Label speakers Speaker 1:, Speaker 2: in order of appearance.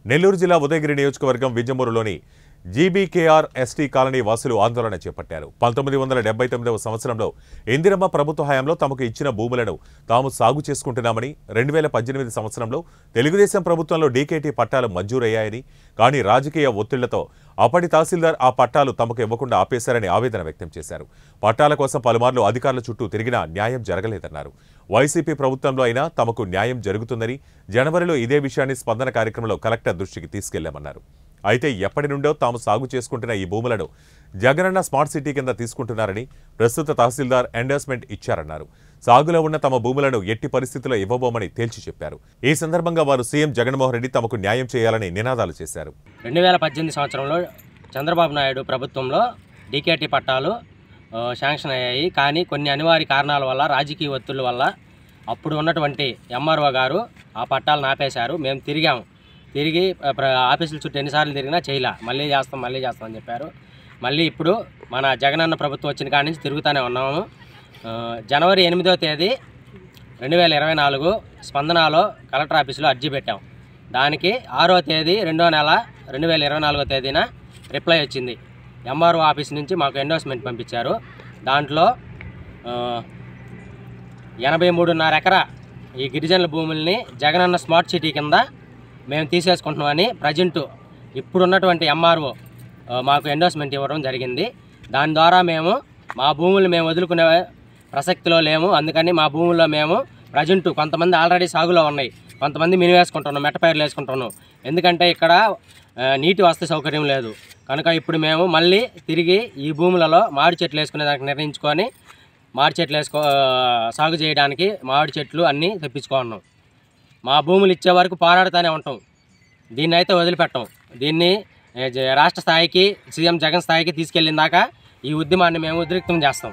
Speaker 1: నెల్లూరు జిల్లా ఉదయగిరి నియోజకవర్గం వింజమూరులోని జీబీకేఆర్ ST colony వాసులు ఆందోళన చేపట్టారు. 1979వ సంవత్సరంలో ఇందిరమ్మ ప్రభుత్వ హయాంలో తమకు ఇచ్చిన భూములను తాము సాగు చేసుకుంటున్నామని, 2018 సంవత్సరంలో తెలుగుదేశం ప్రభుత్వంలో డీకేటీ పట్టాలు మంజూరయ్యాయని, కానీ రాజకీయ ఒత్తిళ్లతో అప్పటి తహసీల్దార్ ఆ పట్టాలు తమకు ఇవ్వకుండా ఆపేశారని ఆవేదన వ్యక్తం చేశారు. పట్టాల కోసం పలుమార్లు అధికారుల చుట్టూ తిరిగినా న్యాయం జరగలేదన్నారు. వైసీపీ ప్రభుత్వంలో అయినా తమకు న్యాయం జరుగుతుందని, జనవరిలో ఇదే విషయాన్ని స్పందన కార్యక్రమంలో కలెక్టర్ దృష్టికి తీసుకెళ్లామన్నారు. అయితే ఎప్పటి నుండో తాము సాగు చేసుకుంటున్న ఈ భూములను జగనన్న స్మార్ట్ సిటీ కింద తీసుకుంటున్నారని, ప్రస్తుత తహసీల్దార్ ఎండోర్స్మెంట్ ఇచ్చారన్నారు. సాగులో ఉన్న తమ భూములను ఎట్టి పరిస్థితుల్లో ఇవ్వబోమని తేల్చి చెప్పారు. ఈ సందర్భంగా వారు సీఎం జగన్మోహన్ రెడ్డి తమకు న్యాయం చేయాలని నినాదాలు చేశారు.
Speaker 2: 2018 సంవత్సరంలో చంద్రబాబు నాయుడు ప్రభుత్వంలో డీకేటీ పట్టాలు శాంక్షన్ అయ్యాయి. కానీ కొన్ని అనివార్య కారణాల వల్ల, రాజకీయ ఒత్తిళ్ల వల్ల అప్పుడు ఉన్నటువంటి ఎంఆర్ఓ గారు ఆ పట్టాలను ఆపేశారు. మేము తిరిగి ఆఫీసుల చుట్టూ ఎన్నిసార్లు తిరిగినా చేయలే. మళ్ళీ చేస్తాం అని చెప్పారు. మళ్ళీ ఇప్పుడు మన జగనన్న ప్రభుత్వం వచ్చిన కాడి నుంచి తిరుగుతూనే ఉన్నాము. జనవరి 8వ తేదీ 2024 స్పందనలో కలెక్టర్ ఆఫీసులో అర్జీ పెట్టాం. దానికి 6వ తేదీ 2వ నెల 2024 తేదీన రిప్లై వచ్చింది. ఎంఆర్ఓ ఆఫీస్ నుంచి మాకు ఎండోర్స్మెంట్ పంపించారు. దాంట్లో 83.5 ఎకరా ఈ గిరిజనుల భూముల్ని జగనన్న స్మార్ట్ సిటీ కింద మేము తీసేసుకుంటున్నామని ప్రజెంట్ ఇప్పుడున్నటువంటి ఎంఆర్ఓ మాకు ఎండోర్స్మెంట్ ఇవ్వడం జరిగింది. దాని ద్వారా మా భూములు మేము వదులుకునే ప్రసక్తిలో లేము. అందుకని మా భూముల్లో మేము ప్రజెంట్ కొంతమంది ఆల్రెడీ సాగులో ఉన్నాయి, కొంతమంది మిని వేసుకుంటున్నాం, మెట్టపైర్లు వేసుకుంటున్నాం. ఎందుకంటే ఇక్కడ నీటి వసతి సౌకర్యం లేదు కనుక ఇప్పుడు మేము మళ్ళీ తిరిగి ఈ భూములలో మామిడి చెట్లు వేసుకునేదానికి నిర్ణయించుకొని మామిడి చెట్లు సాగు చేయడానికి మామిడి చెట్లు అన్నీ తెప్పించుకున్నాం. మా భూములు ఇచ్చే వరకు పోరాడుతూనే ఉంటాం. దీన్ని అయితే వదిలిపెట్టాం. దీన్ని రాష్ట్ర స్థాయికి, సీఎం జగన్ స్థాయికి తీసుకెళ్ళిన దాకా ఈ ఉద్యమాన్ని మేము ఉద్రిక్తం చేస్తాం.